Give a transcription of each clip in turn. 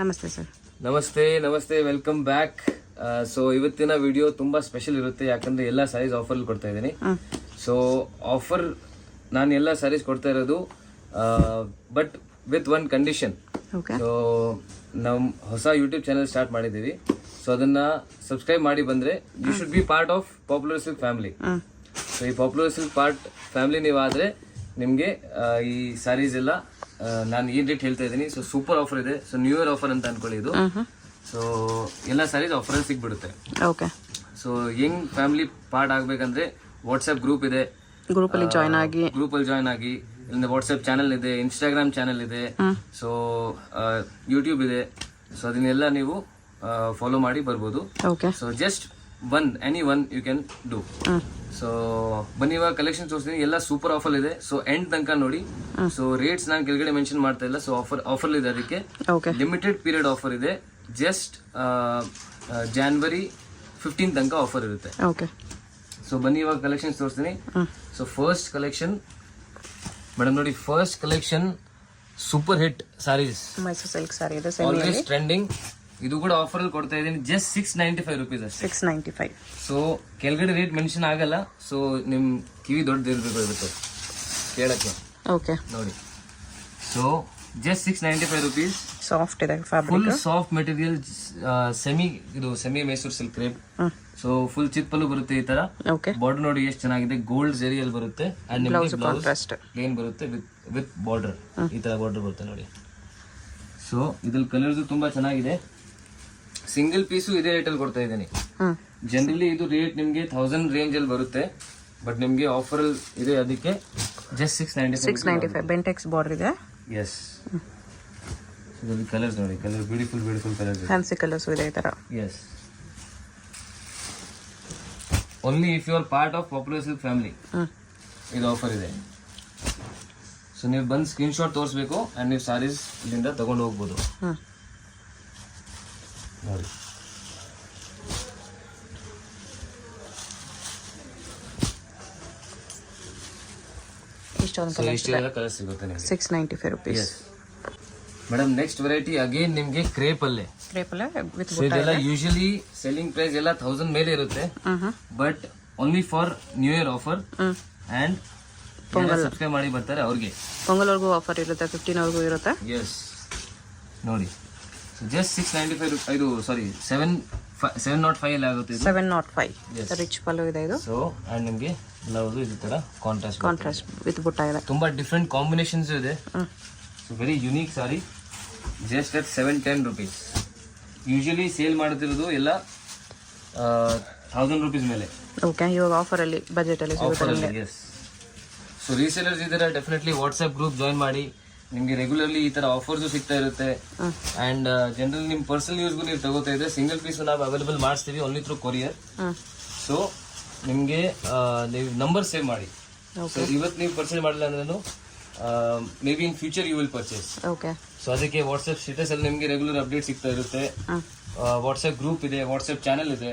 ನಮಸ್ತೆ ಸರ್. ನಮಸ್ತೆ welcome back. So ಇವತ್ತಿನ ವಿಡಿಯೋ ತುಂಬಾ ಸ್ಪೆಷಲ್ ಇರುತ್ತೆ, ಯಾಕಂದ್ರೆ ಎಲ್ಲ ಸ್ಯಾರೀಸ್ ಆಫರ್ ಕೊಡ್ತಾ ಇದ್ದೀನಿ. ಸೊ ಆಫರ್ ನಾನು ಎಲ್ಲ ಸ್ಯಾರೀಸ್ ಕೊಡ್ತಾ ಇರೋದು, but with one condition. So ನಾವು ಹೊಸ ಯೂಟ್ಯೂಬ್ ಚಾನೆಲ್ ಸ್ಟಾರ್ಟ್ ಮಾಡಿದ್ದೀವಿ. ಸೊ ಅದನ್ನ ಸಬ್ಸ್ಕ್ರೈಬ್ ಮಾಡಿ ಬಂದ್ರೆ you should be part of popular silk family. So ಈ ಪಾಪ್ಯುಲರ್ ಸಿಲ್ಕ್ ಫ್ಯಾಮಿಲಿ ನೀವಾದ್ರೆ ನಿಮಗೆ ಈ ಸ್ಯಾರೀಸ್ ಎಲ್ಲ ನಾನು ಏನ್ ರೇಟ್ ಹೇಳ್ತಾ ಇದ್ದೀನಿ. ಸೊ ಸೂಪರ್ ಆಫರ್ ಇದೆ. ಸೊ ನ್ಯೂ ಇಯರ್ ಆಫರ್ ಅಂತ ಅನ್ಕೊಳ್ಳಿ ಇದು. ಸೊ ಎಲ್ಲ ಸ್ಯಾರೀಸ್ ಆಫರ್ ಅಲ್ಲಿ ಸಿಗ್ಬಿಡುತ್ತೆ. Okay. So young family part ಆಗ್ಬೇಕಂದ್ರೆ ವಾಟ್ಸ್ಆಪ್ ಗ್ರೂಪ್ ಇದೆ, ಗ್ರೂಪ್ ಅಲ್ಲಿ ಜಾಯ್ನ್ ಆಗಿ ಇಲ್ಲಿಂದ ವಾಟ್ಸ್ಆಪ್ ಚಾನೆಲ್ ಇದೆ, ಇನ್ಸ್ಟಾಗ್ರಾಮ್ ಚಾನೆಲ್ ಇದೆ, ಸೊ ಯೂಟ್ಯೂಬ್ ಇದೆ. ಸೊ ಅದನ್ನೆಲ್ಲ ನೀವು ಫಾಲೋ ಮಾಡಿ ಬರ್ಬೋದು. So just any one you can do. So ಬನ್ನಿ ಇವಾಗ ಕಲೆಕ್ಷನ್ ತೋರಿಸ್ತೀನಿ. ಎಲ್ಲ ಸೂಪರ್ ಆಫರ್ ಇದೆ. ಸೊ ಎಂಡ್ ತನಕ ನೋಡಿ. ಸೊ ರೇಟ್ಸ್ ನಾನು ಕೆಳಗಡೆ ಮೆನ್ಷನ್ ಮಾಡ್ತಾ ಇಲ್ಲ. ಸೊ ಆಫರ್ ಇದೆ, ಅದಕ್ಕೆ ಲಿಮಿಟೆಡ್ ಪೀರಿಯಡ್ ಆಫರ್ ಇದೆ. ಜಸ್ಟ್ January 15 ತನಕ ಆಫರ್ ಇರುತ್ತೆ. ಸೊ ಬನ್ನಿ ಇವಾಗ ಕಲೆಕ್ಷನ್ ತೋರಿಸ್ತೀನಿ. ಸೊ ಫಸ್ಟ್ ಕಲೆಕ್ಷನ್ ಮೇಡಮ್ ನೋಡಿ, first collection super hit sarees, Mysore silk sari ಇದೆ, ಆಲ್ವೇಸ್ ಟ್ರೆಂಡಿಂಗ್. ಇದು ಕೂಡ ಆಫರ್ ಅಲ್ಲಿ ಕೊಡ್ತಾ ಇದ್ದೀನಿ. ಜಸ್ಟ್ 695 rupees ಅಷ್ಟೇ. 695. ಸೊ ಕೆಳಗಡೆ ರೇಟ್ ಮೆನ್ಷನ್ ಆಗಲ್ಲ. ಸೊ ನಿಮ್ ಕಿವಿ ದೊಡ್ಡದಿರ್ಬೇಕು ಇರುತ್ತೆ ಕೇಳಕ್ಕೆ. ಓಕೆ ನೋಡಿ. So just 695 rupees. ಸಾಫ್ಟ್ ಇದೆ fabric, full soft material, semi Mysore silk crepe. So full ಚಿಪ್ಪಲು ಬರುತ್ತೆ ಈ ತರ. ಬಾರ್ಡರ್ ನೋಡಿ ಎಷ್ಟು ಚೆನ್ನಾಗಿದೆ, ಗೋಲ್ಡ್ ಜೆರಿಯಲ್ಲಿ ಬರುತ್ತೆ. ಅಂಡ್ ನಿಮಗೆ ಬ್ಲೌಸ್ ಪ್ಲೇನ್ ಬರುತ್ತೆ ವಿತ್ ಬಾರ್ಡರ್. ಈ ತರ ಬಾರ್ಡರ್ ಬರುತ್ತೆ ನೋಡಿ. ಸೊ ಇದ್ರಲ್ಲಿ ಕಲರ್ಸ್ ತುಂಬಾ ಚೆನ್ನಾಗಿದೆ. ಸಿಂಗಲ್ ಪೀಸು ಇದೇ ರೇಟ್ ಅಲ್ಲಿ ಕೊಡ್ತಾ ಇದ್ದೀನಿ. ಜನರಲಿ ಇದು ರೇಟ್ ನಿಮ್ಗೆ 1000 ರೇಂಜ್ ಅಲ್ಲಿ ಬರುತ್ತೆ, ಬಟ್ ನಿಮ್ಗೆ ಆಫರ್ ಅಲ್ಲಿ ಇದೆ, ಅದಕ್ಕೆ ಜಸ್ಟ್ 695. ಬೆಂಟೆಕ್ಸ್ ಬಾರ್ಡರ್ ಇದೆ. ಎಸ್. ಇದರಲ್ಲಿ ಕಲರ್ಸ್ ನೋಡಿ, colour beautiful colours, fancy colours ಇದೆ ಈ ತರ. Yes. Only if you are part of popular silk family ಇದು ಆಫರ್ ಇದೆ. ಸೊ ನೀವು ಬಂದು ಸ್ಕ್ರೀನ್ ಶಾಟ್ ತೋರಿಸ್ಬೇಕು ಅಂಡ್ ನೀವು ಸಾರೀಸ್ ಇಲ್ಲಿಂದ ತಗೊಂಡು ಹೋಗ್ಬೋದು. ನೋಡಿ. ಇಷ್ಟೆಲ್ಲ ಕಲರ್ ಸಿಗುತ್ತೆ ನಿಮಗೆ. 695 rupees. Madam next variety again ನಿಮ್ಗೆ ಕ್ರೇಪ್ ಅಲ್ಲೇ. ಸೊ ಇದೆಲ್ಲ ಯೂಶಲಿ ಸೆಲ್ಲಿಂಗ್ ಪ್ರೈಸ್ ಎಲ್ಲ 1000 ಮೇಲೆ ಇರುತ್ತೆ, but only for new year offer and subscribe ಮಾಡಿ ಬರ್ತಾರೆ ಅವ್ರಿಗೆ. ಪೊಂಗಲ್ವರೆಗೂ ಆಫರ್ ಇರುತ್ತೆ, 15 ವರೆಗೂ ಇರುತ್ತೆ. ಎಸ್. ನೋಡಿ. ಜಸ್ಟ್ 695. ಇದು ಸಾರಿ 705 ಅಲ್ಲಿ ಆಗುತ್ತೆ. 705 ರಿಚ್ ಪಲ್ಲು ಇದೆ ಇದು. ಸೊ ಅಂಡ್ ನಿಮಗೆ ಬ್ಲೌಸ್ ಇದು ತರ ಕಾಂಟ್ರಾಸ್ಟ್ ವಿತ್ ಬುಟ್ಟ ಇದೆ. ತುಂಬಾ ಡಿಫ್ರೆಂಟ್ ಕಾಂಬಿನೇಷನ್ಸ್ ಇದೆ. So very unique sorry. Just at 710 rupees. Usually sale ಮಾಡ್ತಿರೋದು ಎಲ್ಲ 1000 rupees ಮೇಲೆ. ಓಕೆ, ಇವಾಗ ಆಫರ್ ಅಲ್ಲಿ ಬಜೆಟ್ ಅಲ್ಲಿ ಸಿಗುತ್ತೆ. ಎಸ್. ಸೊ ರೀಸೇಲರ್ಸ್ ಇದ್ದಾರೆ, ಡೆಫಿನೆಟ್ಲಿ ವಾಟ್ಸ್ಆಪ್ ಗ್ರೂಪ್ ಜಾಯಿನ್ ಮಾಡಿ. ನಿಮ್ಗೆ ರೆಗ್ಯುಲರ್ಲಿ ಈ ತರ ಆಫರ್ಸ್ ಸಿಗ್ತಾ ಇರುತ್ತೆ. ಅಂಡ್ ಜನರಲ್ ನಿಮ್ ಪರ್ಸನಲ್ ಯೂಸ್ಗೂ ನೀವು ತಗೋತಾ ಇದ್ರೆ ಸಿಂಗಲ್ ಪೀಸ್ ನಾವು ಅವೈಲೇಬಲ್ ಮಾಡಿಸ್ತೀವಿ ಓನ್ಲಿ ಥ್ರೂ ಕೊರಿಯರ್. ಸೊ ನಿಮ್ಗೆ ನೀವು ನಂಬರ್ ಸೇವ್ ಮಾಡಿ. ಸೊ ಇವತ್ತು ನೀವು ಪರ್ಚೇಸ್ ಮಾಡಿಲ್ಲ ಅಂದ್ರೆ maybe in future you will purchase. So ಅದಕ್ಕೆ ವಾಟ್ಸ್ಆಪ್ ಸ್ಟೇಟಸ್ ಅಲ್ಲಿ ನಿಮ್ಗೆ ರೆಗ್ಯುಲರ್ ಅಪ್ಡೇಟ್ ಸಿಗ್ತಾ ಇರುತ್ತೆ. ವಾಟ್ಸ್ಆಪ್ ಗ್ರೂಪ್ ಇದೆ, ವಾಟ್ಸ್ಆಪ್ ಚಾನೆಲ್ ಇದೆ.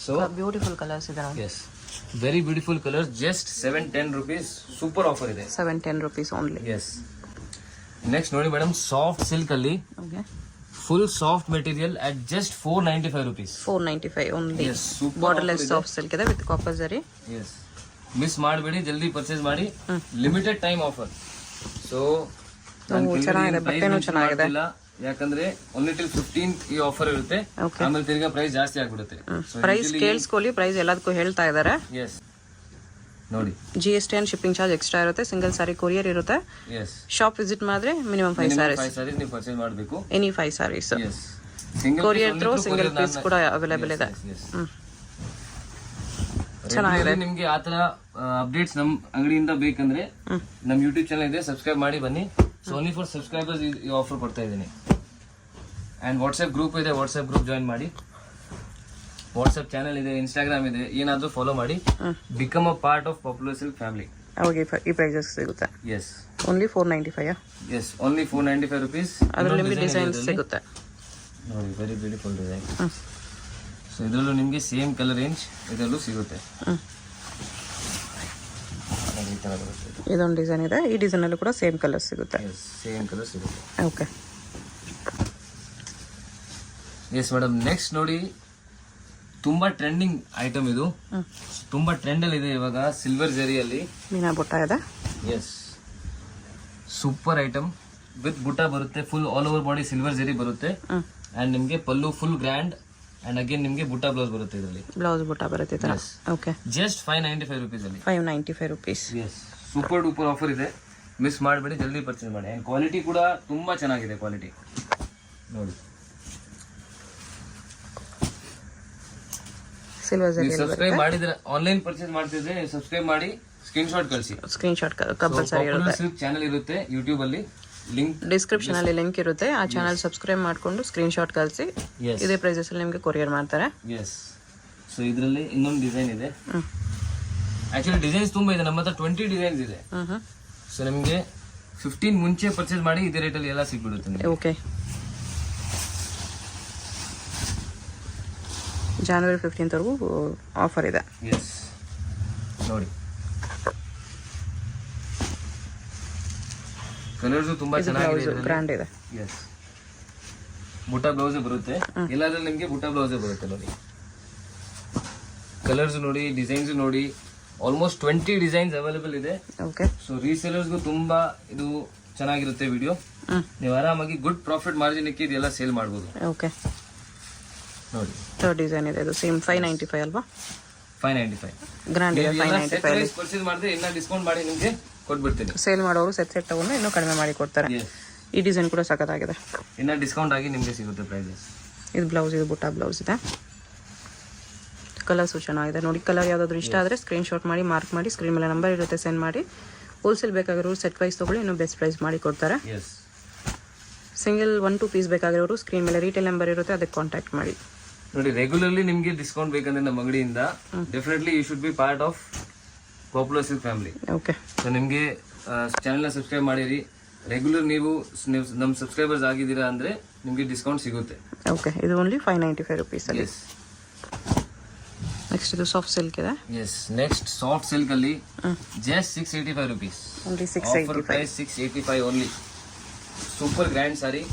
ಸೊ ಬ್ಯೂಟಿಫುಲ್ ಕಲರ್ಸ್ ಇದೆ. Yes, very beautiful colours. Just 710 rupees. Super offer ಇದೆ. 710 rupees ಓನ್ಲಿ. ಎಸ್. ನೆಕ್ಸ್ಟ್ ನೋಡಿ ಮೇಡಮ್, ಸಾಫ್ಟ್ ಸಿಲ್ಕ್ ಅಲ್ಲಿ full soft material at just 495 rupees. 495 only. Borderless soft silk ಇದೆ with copper zari. Yes, miss ಮಾಡಬೇಡಿ, ಜಲ್ದಿ purchase ಮಾಡಿ. Limited time offer. So ಚೆನ್ನಾಗಿದೆ, ಬಟ್ಟೆನೂ ಚೆನ್ನಾಗಿದೆ. ಯಾಕಂದ್ರೆ ಓನ್ಲಿ ಟಿಲ್ 15 ಈ ಆಫರ್ ಇರುತ್ತೆ. ಆಮೇಲೆ ತಿರ್ಗಾ ಪ್ರೈಸ್ ಜಾಸ್ತಿ ಆಗ್ಬಿಡುತ್ತೆ. ಪ್ರೈಸ್ ಕೇಳಿಸ್ಕೊಳ್ಳಿ, ಪ್ರೈಸ್ ಎಲ್ಲದಕ್ಕೂ ಹೇಳ್ತಾ ಇದ್ದಾರೆ. ಎಸ್. ನೋಡಿ, GST and shipping charge extra ಇರುತ್ತೆ. ಸಿಂಗಲ್ ಸಾರಿ ಕೊರಿಯರ್ ಇರುತ್ತೆ. ಶಾಪ್ ವಿಸಿಟ್ ಮಾಡಿದ್ರೆ ಮಿನಿಮಮ್ 5 sarees ನೀವು ಪರ್ಚೇಸ್ ಮಾಡಬೇಕು. Any 5 sarees. Courier through single piece ಕೂಡ ಅವೈಲೇಬಲ್ ಇದೆ. ಚೆನ್ನಾಗಿದೆ. ನಿಮ್ಗೆ ಆತರ ಅಪ್ಡೇಟ್ಸ್ ನಮ್ ಅಂಗಡಿಯಿಂದ ಬೇಕಂದ್ರೆ ನಮ್ ಯೂಟ್ಯೂಬ್ ಚಾನಲ್ ಇದೆ, ಸಬ್ಸ್ಕ್ರೈಬ್ ಮಾಡಿ ಬನ್ನಿ. ಸೊ ಓನ್ಲಿ ಫಾರ್ ಸಬ್ಸ್ಕ್ರೈಬರ್ಸ್ ಈ ಆಫರ್ ಕೊಡ್ತಾ ಇದ್ದೀನಿ. ಅಂಡ್ ವಾಟ್ಸ್ಆಪ್ ಗ್ರೂಪ್ ಇದೆ, ವಾಟ್ಸ್ಆಪ್ ಗ್ರೂಪ್ ಜಾಯಿನ್ ಮಾಡಿ. ವಾಟ್ಸ್ಆಪ್ ಚಾನಲ್ ಇದೆ, ಇನ್ಸ್ಟಾಗ್ರಾಮ್ ಇದೆ, ಏನಾದ್ರೂ ಫಾಲೋ ಮಾಡಿ. Become a part of popular silk family. ಅವಾಗ ಈ ಪ್ರೈಸಸ್ ಸಿಗುತ್ತೆ. Yes, only 495. Yes, only 495 rupees. ಅದರಲ್ಲಿ ನಿಮಗೆ ಡಿಸೈನ್ಸ್ ಸಿಗುತ್ತೆ ನೋಡಿ, ವೆರಿ ಬ್ಯೂಟಿಫುಲ್ ಡಿಸೈನ್. ಸೊ ಇದರಲ್ಲೂ ನಿಮಗೆ ಸೇಮ್ ಕಲರ್ ರೇಂಜ್ ಇದರಲ್ಲೂ ಸಿಗುತ್ತೆ. ಇದೊಂದು ಡಿಸೈನ್ ಇದೆ, ಈ ಡಿಸೈನ್ ಅಲ್ಲೂ ಕೂಡ ಸೇಮ್ ಕಲರ್ ಸಿಗುತ್ತೆ. ಸೇಮ್ ಕಲರ್ ಸಿಗುತ್ತೆ. ಓಕೆ. ಎಸ್ ಮೇಡಮ್, ನೆಕ್ಸ್ಟ್ ನೋಡಿ ತುಂಬಾ ಟ್ರೆಂಡಿಂಗ್ ಐಟಮ್ ಇದು. ತುಂಬಾ ಟ್ರೆಂಡ್ ಅಲ್ಲಿ ಇದೆ ಇವಾಗ, ಸಿಲ್ವರ್ ಜರಿಯಲ್ಲಿ ಮೀನಾ ಬುಟ್ಟ ಇದೆ. ಎಸ್, ಸೂಪರ್ ಐಟಮ್ ವಿತ್ ಬುಟ್ಟ ಬರುತ್ತೆ, full all over body silver ಜರಿ ಬರುತ್ತೆ. ಅಂಡ್ ನಿಮ್ಗೆ ಪಲ್ಲು ಫುಲ್ ಗ್ರ್ಯಾಂಡ್ ಅಂಡ್ ಅಗೇನ್ ನಿಮ್ಗೆ ಬುಟ್ಟ ಬ್ಲೌಸ್ ಬರುತ್ತೆ ಇದರಲ್ಲಿ. ಬ್ಲೌಸ್ ಬುಟ್ಟ ಬರುತ್ತೆ ಈ ತರ. ಓಕೆ, ಜಸ್ಟ್ 595 rupees ಅಲ್ಲಿ. 595 rupees. Yes, super duper offer ಇದೆ, ಮಿಸ್ ಮಾಡಬೇಡಿ, ಜಲ್ದಿ ಪರ್ಚೇಸ್ ಮಾಡಿ. ಅಂಡ್ ಕ್ವಾಲಿಟಿ ಕೂಡ ತುಂಬಾ ಚೆನ್ನಾಗಿದೆ, ಕ್ವಾಲಿಟಿ ನೋಡಿ. ಸಿಲ್ವರ್ ಜರಿ ಸಬ್ಸ್ಕ್ರೈಬ್ ಮಾಡಿದ್ರೆ, ಆನ್ಲೈನ್ ಪರ್ಚೇಸ್ ಮಾಡ್ತಿದ್ರೆ ಸಬ್ಸ್ಕ್ರೈಬ್ ಮಾಡಿ ಸ್ಕ್ರೀನ್ ಶಾಟ್ ಕಳಿಸಿ. ಸ್ಕ್ರೀನ್ ಶಾಟ್ ಕಂಪಲ್ಸರಿ ಇರುತ್ತೆ. ಸಿಲ್ಕ್ ಚಾನೆಲ್ ಇರುತ್ತೆ ಯೂಟ್ಯೂಬ್ ಅಲ್ಲಿ, ಲಿಂಕ್ ಡಿಸ್ಕ್ರಿಪ್ಷನ್ ಅಲ್ಲಿ ಲಿಂಕ್ ಇರುತ್ತೆ. ಆ ಚಾನಲ್ ಸಬ್ಸ್ಕ್ರೈಬ್ ಮಾಡ್ಕೊಂಡು ಸ್ಕ್ರೀನ್ ಶಾಟ್ ಕಳಿಸಿ. ಇದೇ ಪ್ರೈಸಸ್ ಅಲ್ಲಿ ನಿಮಗೆ ಕೊರಿಯರ್ ಮಾಡ್ತಾರೆ. ಎಸ್, ಸೊ ಇದರಲ್ಲಿ ಇನ್ನೊಂದು ಡಿಸೈನ್ ಇದೆ. ಆಕ್ಚುಲಿ ಡಿಸೈನ್ಸ್ ತುಂಬಾ ಇದೆ, ನಮ್ಮ ಹತ್ರ 20 ಡಿಸೈನ್ಸ್ ಇದೆ. ಸೊ ನಿಮಗೆ 15 ಮುಂಚೆ ಪರ್ಚೇಸ್ ಮಾಡಿ ಇದೇ ರೇಟಲ್ಲಿ ಎಲ್ಲ ಸಿಗ್ಬಿಡುತ್ತೆ ನಿಮ್ಗೆ. ಓಕೆ, January 15th ವರೆಗೂ ಆಫರ್ ಇದೆ. ಎಸ್, ನೋಡಿ ಕಲರ್ಸ್ ತುಂಬಾ ಚೆನ್ನಾಗಿದೆ, ಬ್ರ್ಯಾಂಡ್ ಇದೆ. ಎಸ್, ಬುಟ್ಟ ಬ್ಲೌಸ್ ಬರುತ್ತೆ, ಎಲ್ಲಾದ್ರಲ್ಲಿ ನಿಮ್ಗೆ ಬುಟ್ಟ ಬ್ಲೌಸ್ ಬರುತ್ತೆ ನೋಡಿ. ಕಲರ್ಸ್ ನೋಡಿ, ಡಿಸೈನ್ಸ್ ನೋಡಿ, ಆಲ್ಮೋಸ್ಟ್ 20 ಡಿಸೈನ್ಸ್ ಅವೈಲೇಬಲ್ ಇದೆ. ಓಕೆ, ಸೊ ರೀಸೇಲರ್ಸ್ಗೂ ತುಂಬಾ ಇದು ಚೆನ್ನಾಗಿರುತ್ತೆ ವಿಡಿಯೋ. ನೀವು ಆರಾಮಾಗಿ ಗುಡ್ ಪ್ರಾಫಿಟ್ ಮಾರ್ಜಿನ್ ಇಕ್ಕಿ ಇದೆಲ್ಲ ಸೇಲ್ ಮಾಡ್ಬೋದು. ಓಕೆ, ನೋಡಿ ಥರ್ಡ್ ಡಿಸೈನ್ ಇದೆ. ಇದು ಸೇಮ್ 595 ಅಲ್ವಾ? 595 ಗ್ರ್ಯಾಂಡ್ ಇದೆ. 595 ಪರ್ಚೇಸ್ ಮಾಡಿದ್ರೆ ಇನ್ನ ಡಿಸ್ಕೌಂಟ್ ಮಾಡಿ ನಿಮ್ಗೆ ಕೊಟ್ಬಿಡ್ತೀನಿ. ಸೇಲ್ ಮಾಡೋರು ಸೆಟ್ ತಗೊಂಡು ಇನ್ನೂ ಕಡಿಮೆ ಮಾಡಿ ಕೊಡ್ತಾರೆ. ಈ ಡಿಸೈನ್ ಕೂಡ ಸಖತ್ತಾಗಿದೆ. ಇನ್ನ ಡಿಸ್ಕೌಂಟ್ ಆಗಿ ನಿಮ್ಗೆ ಸಿಗುತ್ತೆ ಪ್ರೈಸಸ್. ಇದು ಬ್ಲೌಸ್, ಇದು ಬುಟ್ಟ ಬ್ಲೌಸ್ ಇದೆ. ಕಲರ್ಸು ಚೆನ್ನಾಗಿದೆ ನೋಡಿ. ಕಲರ್ ಯಾವುದಾದ್ರು ಇಷ್ಟ ಆದರೆ ಸ್ಕ್ರೀನ್ ಶಾಟ್ ಮಾಡಿ, ಮಾರ್ಕ್ ಮಾಡಿ, ಸ್ಕ್ರೀನ್ ಮೇಲೆ ನಂಬರ್ ಇರುತ್ತೆ, ಸೆಂಡ್ ಮಾಡಿ. ಹೋಲ್ಸೇಲ್ ಬೇಕಾಗಿರೋರು ಸೆಟ್ ವೈಸ್ ತೊಗೊಳ್ಳಿ, ಇನ್ನೂ ಬೆಸ್ಟ್ ಪ್ರೈಸ್ ಮಾಡಿ ಕೊಡ್ತಾರೆ. ಸಿಂಗಲ್ 1-2 ಪೀಸ್ ಬೇಕಾಗಿರೋರು ಸ್ಕ್ರೀನ್ ಮೇಲೆ ರೀಟೇಲ್ ನಂಬರ್ ಇರುತ್ತೆ, ಅದಕ್ಕೆ ಕಾಂಟ್ಯಾಕ್ಟ್ ಮಾಡಿ. ನೋಡಿ, ರೆಗ್ಯುಲರ್ಲಿ ನಿಮ್ಗೆ ಡಿಸ್ಕೌಂಟ್ ಬೇಕಂದ್ರೆ ನಮ್ಮ ಅಂಗಡಿಯಿಂದ definitely you should be part of popular silk family. Okay, so ನಿಮಗೆ ಚಾನೆಲ್ನ ಸಬ್ಸ್ಕ್ರೈಬ್ ಮಾಡಿರಿ. ರೆಗ್ಯುಲರ್ ನೀವು ನಮ್ಮ ಸಬ್ಸ್ಕ್ರೈಬರ್ಸ್ ಆಗಿದ್ದೀರಾ ಅಂದ್ರೆ ನಿಮಗೆ ಡಿಸ್ಕೌಂಟ್ ಸಿಗುತ್ತೆ. ಓಕೆ, ಇದು ಓನ್ಲಿ 595 rupees ಅಲ್ಲಿ. ಎಸ್, ನೆಕ್ಸ್ಟ್ ಇದು ಸಾಫ್ಟ್ ಸಿಲ್ಕ್ ಇದೆ. ಎಸ್, ನೆಕ್ಸ್ಟ್ ಸಾಫ್ಟ್ ಸಿಲ್ಕ್ ಅಲ್ಲಿ just 685 rupees. Only offer 685. Price 685 only. Super grand sari,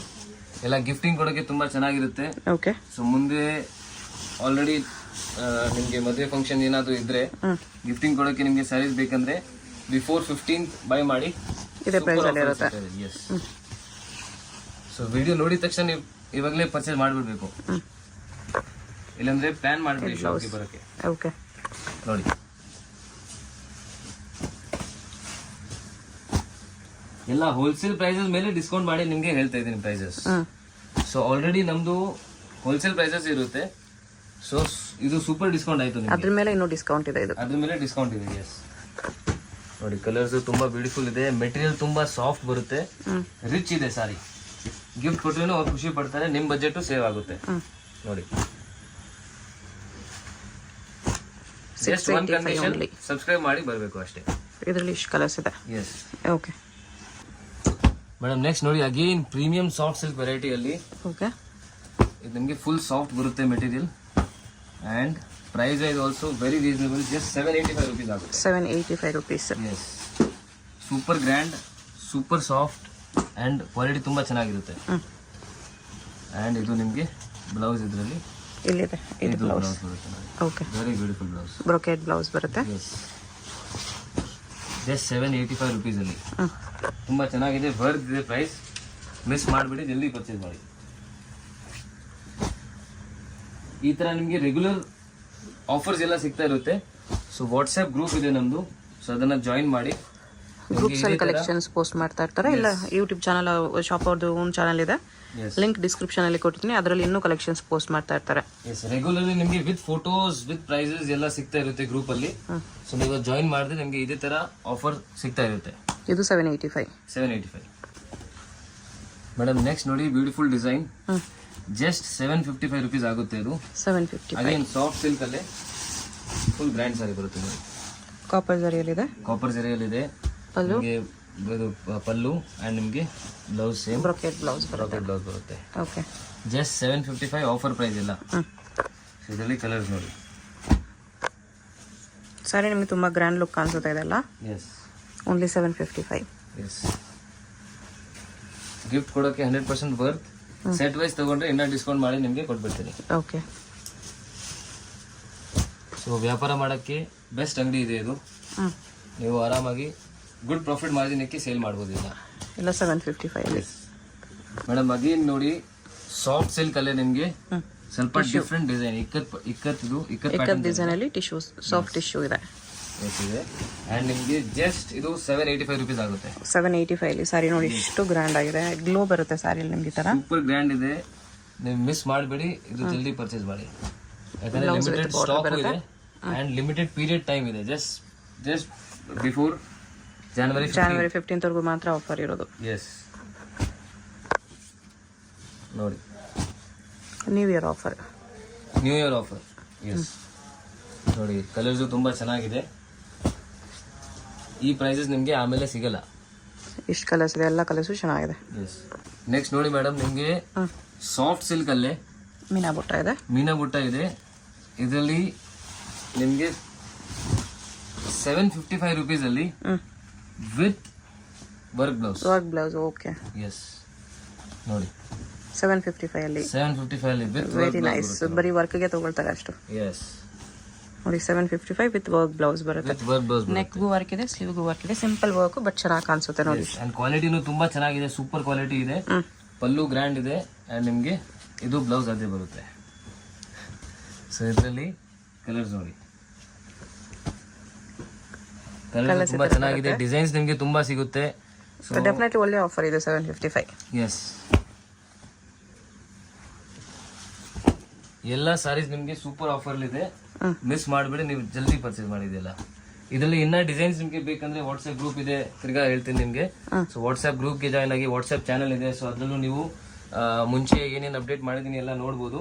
ಎಲ್ಲ ಗಿಫ್ಟಿಂಗ್ ಕೊಡೋಕೆ ತುಂಬಾ ಚೆನ್ನಾಗಿರುತ್ತೆ. ಓಕೆ, ಸೊ ಮುಂದೆ ಆಲ್ರೆಡಿ ನಿಮಗೆ ಮದುವೆ ಫಂಕ್ಷನ್ ಏನಾದ್ರು ಇದ್ರೆ ಗಿಫ್ಟಿಂಗ್ ಕೊಡೋಕೆ ನಿಮಗೆ ಸ್ಯಾರೀಸ್ ಬೇಕಂದ್ರೆ ಬಿಫೋರ್ 15th ಬೈ ಮಾಡಿ, ಇದೇ ಪ್ರೈಸ್ ಅಲ್ಲಿ ಇರುತ್ತೆ. ಎಸ್, ಸೊ ವಿಡಿಯೋ ನೋಡಿದ ತಕ್ಷಣ ನೀವು ಇವಾಗಲೇ ಪರ್ಚೇಸ್ ಮಾಡಿಬಿಡ್ಬೇಕು, ಇಲ್ಲಾಂದ್ರೆ ಪ್ಲಾನ್ ಮಾಡ್ಬಿಡಿ ಶಾಪ್ಗೆ ಬರೋಕೆ. ಓಕೆ, ನೋಡಿ ಎಲ್ಲ ಹೋಲ್ಸೇಲ್ ಪ್ರೈಸಸ್ ಮೇಲೆ ಡಿಸ್ಕೌಂಟ್ ಮಾಡಿ ನಿಮ್ಗೆ ಹೇಳ್ತಾ ಇದ್ದೀನಿ ಪ್ರೈಸಸ್. ಸೊ ಆಲ್ರೆಡಿ ನಮ್ದು ಹೋಲ್ಸೇಲ್ ಪ್ರೈಸಸ್ ಇರುತ್ತೆ. ಸೊ ಇದು ಸೂಪರ್ ಡಿಸ್ಕೌಂಟ್ ಆಯ್ತು ನಿಮ್ಗೆ. ಅದ್ರ ಮೇಲೆ ಇನ್ನೂ ಡಿಸ್ಕೌಂಟ್ ಇದೆ. ಇದು ಅದ್ರ ಮೇಲೆ ಡಿಸ್ಕೌಂಟ್ ಇದೆ. ಎಸ್, ನೋಡಿ ಕಲರ್ಸ್ ತುಂಬಾ ಬ್ಯೂಟಿಫುಲ್ ಇದೆ, ಮೆಟೀರಿಯಲ್ ತುಂಬಾ ಸಾಫ್ಟ್ ಬರುತ್ತೆ, ರಿಚ್ ಇದೆ ಸಾರಿ. ಗಿಫ್ಟ್ ಕೊಟ್ಟರು ಅವ್ರು ಖುಷಿ ಪಡ್ತಾರೆ, ನಿಮ್ ಬಜೆಟ್ ಸೇವ್ ಆಗುತ್ತೆ. ನೋಡಿ, ಜಸ್ಟ್ ಒನ್ ಕಂಡೀಷನ್, ಸಬ್ಸ್ಕ್ರೈಬ್ ಮಾಡಿ ಬರಬೇಕು ಅಷ್ಟೇ. ಇದರಲ್ಲಿ ಇಷ್ಟು ಕಲರ್ಸ್ ಇದೆ. ಎಸ್, ಓಕೆ ಮೇಡಮ್, ನೆಕ್ಸ್ಟ್ ನೋಡಿ ಅಗೇನ್ ಪ್ರೀಮಿಯಂ ಸಾಫ್ಟ್ ಸಿಲ್ಕ್ ವೆರೈಟಿಯಲ್ಲಿ. ಓಕೆ, ಇದು ನಿಮಗೆ ಫುಲ್ ಸಾಫ್ಟ್ ಬರುತ್ತೆ material and price is also very reasonable, just 785 rupees ಆಗುತ್ತೆ. 785 rupees. Yes, super grand, super soft and quality ತುಂಬಾ ಚೆನ್ನಾಗಿರುತ್ತೆ. ಅಂಡ್ ಇದು ನಿಮಗೆ ಬ್ಲೌಸ್ ಇದರಲ್ಲಿ ಇಲ್ಲಿದೆ, ಇದು ಬ್ಲೌಸ್ ಬರುತ್ತೆ. Okay, very beautiful blouse, brocade blouse ಬರುತ್ತೆ. ಎಸ್, ಜಸ್ಟ್ 785 rupees ಅಲ್ಲಿ ತುಂಬಾ ಚೆನ್ನಾಗಿದೆ, ವರ್ತ್ ಇದೆ ಪ್ರೈಸ್. ಮಿಸ್ ಮಾಡಿಬಿಡಿ, ಜಲ್ದಿ ಪರ್ಚೇಸ್ ಮಾಡಿ. ಈ ತರ ನಿಮಗೆ ರೆಗ್ಯುಲರ್ ಆಫರ್ಸ್ ಎಲ್ಲ ಸಿಗ್ತಾ ಇರುತ್ತೆ. ಸೊ ವಾಟ್ಸ್ಆಪ್ ಗ್ರೂಪ್ ಇದೆ ನಮ್ದು, ಸೊ ಅದನ್ನ ಜಾಯಿನ್ ಮಾಡಿ. ಗ್ರೂಪ್ಸ್ ಅಲ್ಲಿ ಕಲೆಕ್ಷನ್ಸ್ ಪೋಸ್ಟ್ ಮಾಡ್ತಾ ಇರ್ತಾರೆ. ಇಲ್ಲ ಯೂಟ್ಯೂಬ್ ಚಾನಲ್, ಶಾಪ್ ಅವ್ರದ್ದು ಓನ್ ಚಾನಲ್ ಇದೆ, ಲಿಂಕ್ ಡಿಸ್ಕ್ರಿಪ್ಷನ್ ಅಲ್ಲಿ ಕೊಟ್ಟಿದ್ದೀನಿ, ಅದರಲ್ಲಿ ಇನ್ನೂ ಕಲೆಕ್ಷನ್ಸ್ ಪೋಸ್ಟ್ ಮಾಡ್ತಾ ಇರ್ತಾರೆ. ಎಸ್, ರೆಗ್ಯುಲರ್ಲಿ ನಿಮಗೆ ವಿತ್ ಫೋಟೋಸ್ ವಿತ್ ಪ್ರೈಸಸ್ ಎಲ್ಲ ಸಿಗ್ತಾ ಇರುತ್ತೆ ಗ್ರೂಪ್ ಅಲ್ಲಿ. ಸೊ ನೀವು ಜಾಯಿನ್ ಮಾಡಿದ್ರೆ ನಿಮಗೆ ಇದೇ ತರ ಆಫರ್ ಸಿಗ್ತಾ ಇರುತ್ತೆ. ಇದು 785. ಮೇಡಮ್, ನೆಕ್ಸ್ಟ್ ನೋಡಿ ಬ್ಯೂಟಿಫುಲ್ ಡಿಸೈನ್, ಜಸ್ಟ್ 755 rupees ಆಗುತ್ತೆ. ಇದು 755. ಅಗೇನ್ ಸಾಫ್ಟ್ ಸಿಲ್ಕ್ ಅಲ್ಲೇ ಫುಲ್ ಗ್ರ್ಯಾಂಡ್ ಸಾರಿ ಬರುತ್ತೆ ನೋಡಿ. ಕಾಪರ್ ಜರಿಯಲ್ಲಿದೆ, ಕಾಪರ್ ಜರಿಯಲ್ಲಿದೆ. ಪಲ್ಲು, ನಿಮಗೆ ಇದು ಪಲ್ಲು ಅಂಡ್ ನಿಮಗೆ ಬ್ಲೌಸ್ ಸೇಮ್ ಬ್ರೊಕೆಟ್ ಬ್ಲೌಸ್ ಬರುತ್ತೆ. ಓಕೆ, ಜಸ್ಟ್ 755 ಆಫರ್ ಪ್ರೈಸ್ ಇಲ್ಲ. ಇದರಲ್ಲಿ ಕಲರ್ಸ್ ನೋಡಿ. ಸರಿ, ನಿಮಗೆ ತುಂಬಾ ಗ್ರ್ಯಾಂಡ್ ಲುಕ್ ಕಾಣಿಸುತ್ತಾ ಇದೆಲ್ಲ. S, only 755. ಎಸ್, ಗಿಫ್ಟ್ ಕೊಡೋಕ್ಕೆ 100% ವರ್ತ್. ಸೆಟ್ ವೈಸ್ ತಗೊಂಡ್ರೆ ಇನ್ನೂ ಡಿಸ್ಕೌಂಟ್ ಮಾಡಿ ನಿಮಗೆ ಕೊಟ್ಬಿಡ್ತೀನಿ. ಓಕೆ. ಸೊ ವ್ಯಾಪಾರ ಮಾಡೋಕ್ಕೆ ಬೆಸ್ಟ್ ಅಂಗಡಿ ಇದೆ ಇದು. ನೀವು ಆರಾಮಾಗಿ ಗುಡ್ ಪ್ರಾಫಿಟ್ ಮಾರ್ಜಿನಕ್ಕೆ ಸೇಲ್ ಮಾಡ್ಬೋದು ಇಲ್ಲ. ಎಲ್ಲ 755 ಮೇಡಮ್ ಅಗೇನ್ ನೋಡಿ ಸಾಫ್ಟ್ ಸಿಲ್ಕ್ ಅಲ್ಲೇ ನಿಮಗೆ ಸ್ವಲ್ಪ ಡಿಫ್ರೆಂಟ್ ಡಿಸೈನ್ ಇಕ್ಕತ್ ಡಿಸೈನ್ ಅಲ್ಲಿ ಟಿಶ್ಯೂ ಸಾಫ್ಟ್ ಟಿಶ್ಯೂ ಇದೆ ಅಂಡ್ ನಿಮಗೆ ಜಸ್ಟ್ ಇದು 785 ರುಪೀಸ್ ಆಗುತ್ತೆ. 785 ಅಲ್ಲಿ ಸಾರಿ ನೋಡಿ ಎಷ್ಟು ಗ್ರ್ಯಾಂಡ್ ಆಗಿದೆ. ಗ್ಲೋ ಬರುತ್ತೆ ಸಾರಿಯಲ್ಲಿ ನಿಮ್ಗೆ ಈ ತರ. ಸೂಪರ್ ಗ್ರ್ಯಾಂಡ್ ಇದೆ, ನೀವು ಮಿಸ್ ಮಾಡಬೇಡಿ, ಇದು ಜಲ್ದಿ ಪರ್ಚೇಸ್ ಮಾಡಿ ಯಾಕಂದ್ರೆ ಲಿಮಿಟೆಡ್ ಸ್ಟಾಕ್ ಇದೆ ಅಂಡ್ ಲಿಮಿಟೆಡ್ ಪೀರಿಯಡ್ ಟೈಮ್ ಇದೆ. ಜಸ್ಟ್ ಬಿಫೋರ್ ಜನವರಿ 15th ವರೆಗೂ ಮಾತ್ರ ಆಫರ್ ಇರೋದು. ಎಸ್ ನೋಡಿ ನ್ಯೂ ಇಯರ್ ಆಫರ್. ಎಸ್ ನೋಡಿ ಕಲರ್ಸು ತುಂಬಾ ಚೆನ್ನಾಗಿದೆ. ಈ ಪ್ರೈಸಸ್ ನಿಮಗೆ ಆಮೇಲೆ ಸಿಗಲ್ಲ. ಇಷ್ಟು ಕಲರ್ಸ್ ಇದೆ, ಎಲ್ಲ ಕಲರ್ಸು ಚೆನ್ನಾಗಿದೆ. ಎಸ್ ನೆಕ್ಸ್ಟ್ ನೋಡಿ ಮೇಡಮ್ ನಿಮಗೆ ಸಾಫ್ಟ್ ಸಿಲ್ಕ್ ಅಲ್ಲೇ ಮೀನಾ ಬುಟ್ಟ ಇದೆ. ಇದರಲ್ಲಿ ನಿಮಗೆ 755 ರುಪೀಸ್ ಅಲ್ಲಿ with work blouse. Okay. Yes ನೋಡಿ 755 ಅಲ್ಲಿ 755 ಅಲ್ಲಿ ವಿತ್ ವೆರಿ ನೈಸ್. ಬರೀ ವರ್ಕ್ಗೆ ತಗೊಳ್ತಾರೆ ಅಷ್ಟು. ಎಸ್ ನೋಡಿ 755 ವಿತ್ ವರ್ಕ್ ಬ್ಲೌಸ್ ಬರುತ್ತೆ. ನೆಕ್ಗೂ ವರ್ಕ್ ಇದೆ, ಸ್ಲೀವ್ಗೂ ವರ್ಕ್ ಇದೆ. ಸಿಂಪಲ್ ವರ್ಕ್ ಬಟ್ ಚೆನ್ನಾಗಿ ಕಾಣಿಸುತ್ತೆ ನೋಡಿ. ಅಂಡ್ ಕ್ವಾಲಿಟಿನೂ ತುಂಬಾ ಚೆನ್ನಾಗಿದೆ, ಸೂಪರ್ ಕ್ವಾಲಿಟಿ ಇದೆ. ಪಲ್ಲು ಗ್ರ್ಯಾಂಡ್ ಇದೆ ಅಂಡ್ ನಿಮಗೆ ಇದು ಬ್ಲೌಸ್ ಅದೇ ಬರುತ್ತೆ. ಸೊ ಇದರಲ್ಲಿ ಕಲರ್ಸ್ ನೋಡಿ, ಕಲರ್ ತುಂಬಾ ಚೆನ್ನಾಗಿದೆ. ಡಿಸೈನ್ಸ್ ನಿಮಗೆ ತುಂಬಾ ಸಿಗುತ್ತೆ. ಡೆಫಿನೆಟ್ಲಿ ಒಳ್ಳೆ ಆಫರ್ ಇದೆ 755. ಎಸ್ ಎಲ್ಲ ಸಾರೀಸ್ ನಿಮಗೆ ಸೂಪರ್ ಆಫರ್ ಇದೆ, ಮಿಸ್ ಮಾಡಬೇಡಿ, ನೀವು ಜಲ್ದಿ ಪರ್ಚೇಸ್ ಮಾಡಿದೆಲ್ಲ. ಇದರಲ್ಲಿ ಇನ್ನ ಡಿಸೈನ್ಸ್ ನಿಮಗೆ ಬೇಕಂದ್ರೆ ವಾಟ್ಸ್ಆಪ್ ಗ್ರೂಪ್ ಇದೆ, ತಿರ್ಗಾ ಹೇಳ್ತೀನಿ ನಿಮಗೆ. ಸೊ ವಾಟ್ಸ್ಆಪ್ ಗ್ರೂಪ್ಗೆ ಜಾಯ್ನ್ ಆಗಿ, ವಾಟ್ಸ್ಆಪ್ ಚಾನಲ್ ಇದೆ. ಸೊ ಅದರಲ್ಲೂ ನೀವು ಮುಂಚೆ ಏನೇನು ಅಪ್ಡೇಟ್ ಮಾಡಿದೀನಿ ಎಲ್ಲ ನೋಡ್ಬೋದು.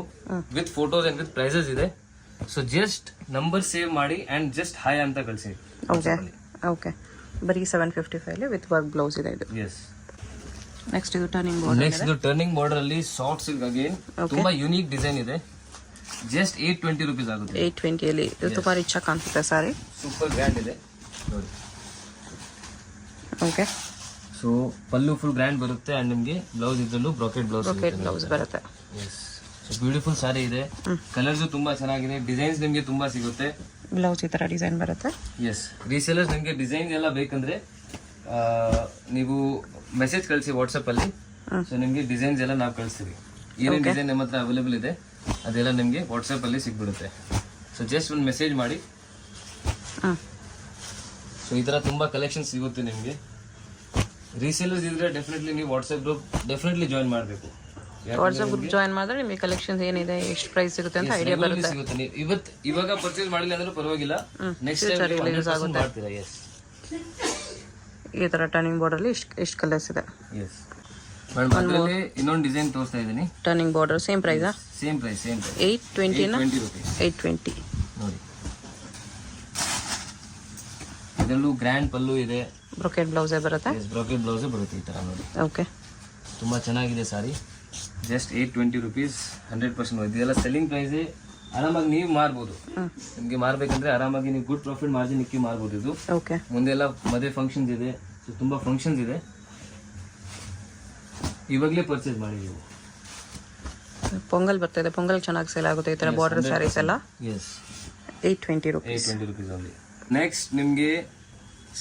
With photos and with prices ಇದೆ. ಸೊ ಜಸ್ಟ್ ನಂಬರ್ ಸೇವ್ ಮಾಡಿ ಅಂಡ್ ಜಸ್ಟ್ ಹಾಯ್ ಅಂತ ಕಳಿಸಿ. ಓಕೆ. ಬರೀ 755 ಅಲ್ಲಿ ವಿತ್ ವರ್ಕ್ ಬ್ಲೌಸ್ ಇದೆ ಇದು. ಎಸ್ ನೆಕ್ಸ್ಟ್ ಇದು ಟರ್ನಿಂಗ್ ಬಾರ್ಡರ್ ಅಲ್ಲಿ ಸಾಫ್ಟ್ ಸಿಲ್ಕ್ ಅಗೇನ್ ತುಂಬಾ ಯೂನಿಕ್ ಡಿಸೈನ್ ಇದೆ. ಜಸ್ಟ್ 820 ರುಪೀಸ್ ಆಗುತ್ತೆ. 820 ಅಲ್ಲಿ ಇದು ತುಂಬಾ ರಿಚ್ ಆಗಿ ಕಾಣಿಸುತ್ತೆ ಸಾರಿ. ಸೂಪರ್ ಗ್ರ್ಯಾಂಡ್ ಇದೆ ನೋಡಿ. ಓಕೆ. ಸೊ ಪಲ್ಲು ಫುಲ್ ಗ್ರ್ಯಾಂಡ್ ಬರುತ್ತೆ ಅಂಡ್ ನಿಮಗೆ ಬ್ಲೌಸ್ ಇದ್ರಲ್ಲೂ ಬ್ರಾಕೆಟ್ ಬ್ಲೌಸ್ ಬರುತ್ತೆ. ಸೊ ಬ್ಯೂಟಿಫುಲ್ ಸಾರಿ ಇದೆ. ಕಲರ್ಸ್ ತುಂಬಾ ಚೆನ್ನಾಗಿದೆ, ಡಿಸೈನ್ಸ್ ನಿಮಗೆ ತುಂಬಾ ಸಿಗುತ್ತೆ. ಬ್ಲೌಸ್ ಈ ತರ ಡಿಸೈನ್ ಬರುತ್ತೆ. ಎಸ್ ರೀಸೇಲರ್ಸ್ ನಿಮಗೆ ಡಿಸೈನ್ ಎಲ್ಲ ಬೇಕಂದ್ರೆ ನೀವು ಮೆಸೇಜ್ ಕಳಿಸಿ ವಾಟ್ಸಪ್ ಅಲ್ಲಿ. ಸೊ ನಿಮಗೆ ಡಿಸೈನ್ಸ್ ಎಲ್ಲ ನಾವು ಕಳಿಸ್ತೀವಿ. ಏನೇನು ಡಿಸೈನ್ ನಮ್ಮ ಹತ್ರ ಅವೈಲೇಬಲ್ ಇದೆ ಅದೆಲ್ಲ ನಿಮಗೆ ವಾಟ್ಸಪ್ ಅಲ್ಲಿ ಸಿಗ್ಬಿಡುತ್ತೆ. ಸೊ ಜಸ್ಟ್ ಒಂದು ಮೆಸೇಜ್ ಮಾಡಿ. ಸೊ ಈ ತರ ತುಂಬಾ ಕಲೆಕ್ಷನ್ ಸಿಗುತ್ತೆ ನಿಮಗೆ. ರೀಸೇಲರ್ಸ್ ಇದ್ರೆ ಡೆಫಿನೆಟ್ಲಿ ನೀವು ವಾಟ್ಸಪ್ ಗ್ರೂಪ್ ಡೆಫಿನೆಟ್ಲಿ ಜಾಯಿನ್ ಮಾಡಬೇಕು. ವಾಟ್ಸಪ್ ಗ್ರೂಪ್ ಜಾಯಿನ್ ಮಾಡಿದ್ರೆ ನಿಮಗೆ ಕಲೆಕ್ಷನ್ಸ್ ಏನಿದೆ, ಎಷ್ಟು ಪ್ರೈಸ್ ಸಿಗುತ್ತೆ ಅಂತ ಐಡಿಯಾ ಬರುತ್ತೆ. ಇವಾಗ ಪರ್ಚೇಸ್ ಮಾಡಿಲ್ಲ ಅಂದ್ರೆ ಪರವಾಗಿಲ್ಲ, ನೆಕ್ಸ್ಟ್ ಟೈಮ್ ಮಾಡ್ತೀರಾ. ಎಸ್ ಈ ತರ ಟರ್ನಿಂಗ್ ಬಾರ್ಡರ್ ಅಲ್ಲಿ ಎಷ್ಟು ಕಲರ್ಸ್ ಇದೆ. ಎಸ್ ಮೇಡಮ್ ಅದರಲ್ಲಿ ಇನ್ನೊಂದು ಡಿಸೈನ್ ತೋರಿಸ್ತಾ ಇದ್ದೀನಿ. ಟರ್ನಿಂಗ್ ಬಾರ್ಡರ್ ಸೇಮ್ ಪ್ರೈಸಾ? ಸೇಮ್ ಪ್ರೈಸ್ 820 ನ 820 ನೋಡಿ. ಇದರಲ್ಲೂ ಗ್ರ್ಯಾಂಡ್ ಪಲ್ಲು ಇದೆ, ಬ್ರೊಕೆಟ್ ಬ್ಲೌಸ್ ಬರುತ್ತೆ. ಬ್ರೊಕೆಟ್ ಬ್ಲೌಸ್ ಬರುತ್ತೆ ಈ ತರ ನೋಡಿ. ಓಕೆ. ತುಂಬಾ ಚೆನ್ನಾಗಿದೆ ಸಾರಿ. Just 820 rupees 100%. ಇದೆಲ್ಲ ಸೆಲ್ಲಿಂಗ್ ಪ್ರೈಸ್. ಆರಾಮಾಗಿ ನೀವು ಮಾರ್ಬೋದು. ನಿಮಗೆ ಮಾರ್ಬೇಕಂದ್ರೆ ಆರಾಮಾಗಿ ನೀವು ಗುಡ್ ಪ್ರಾಫಿಟ್ ಮಾರ್ಜಿನ್ ಇಕ್ಕಿ ಮಾರ್ಬೋದು ಇದು. ಓಕೆ. ಮುಂದೆಲ್ಲ ಮದುವೆ ಫಂಕ್ಷನ್ಸ್ ಇದೆ, ಸೊ ತುಂಬಾ ಫಂಕ್ಷನ್ಸ್ ಇದೆ, ಇವಾಗಲೇ ಪರ್ಚೇಸ್ ಮಾಡಿ ನೀವು. ಪೊಂಗಲ್ ಬರ್ತಿದೆ, ಪೊಂಗಲ್ ಚೆನ್ನಾಗಿ ಸೇಲ್ ಆಗುತ್ತೆ ಈ ತರ ಬಾರ್ಡರ್ ಸ್ಯಾರೀಸ್ ಎಲ್ಲ. Yes 820 rupees. 820 rupees only. Next ನಿಮಗೆ